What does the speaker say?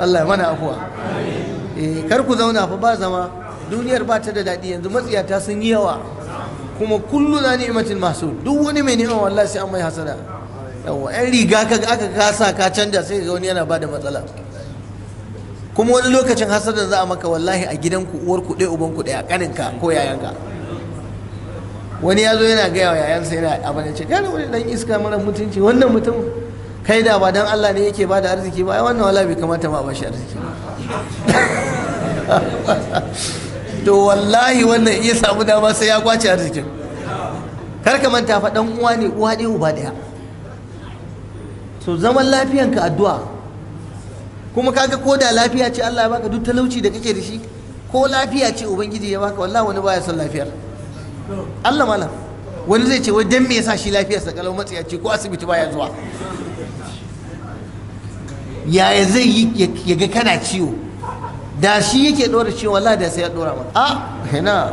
Allah ya mana afuwa. Kar ku zauna fa ba zama, duniyar ba ta da daɗi yanzu, matsiyata sun yi yawa, kuma kullu na ni'matin masu, duk wani mai ni'ima wallahi sai an mai hasada. Yawa yan riga aka kasa ka canja sai ga wani yana ba da matsala. Kuma wani lokacin hasadan za a maka wallahi a gidanku uwarku ɗaya ubanku ɗaya, ƙaninka ko yayanka. Wani ya zo yana gaya wa yayansa yana abin da ce gane wani dan iska mara mutunci, wannan mutum kai da ba dan Allah ne yake ba da arziki ba, ai wannan wala bai kamata ma ba shi arziki ba. To wallahi wannan iya samu dama sai ya kwace arzikin. Kar ka manta fa dan uwa ne, uwa ɗaya uba ɗaya. So zaman lafiyanka addu'a. Kuma kaga ko da lafiya ce Allah ya baka, duk talauci da kake da shi, ko lafiya ce ubangiji ya baka, wallahi wani baya son lafiyar. Allah malam, wani zai ce wai dan me yasa shi lafiyarsa kalau, matsiyaci ko asibiti baya zuwa. Yaya zai yi ya ga kana ciwo? Da shi yake dora ciwo wallahi da sai ya dora maka. A ina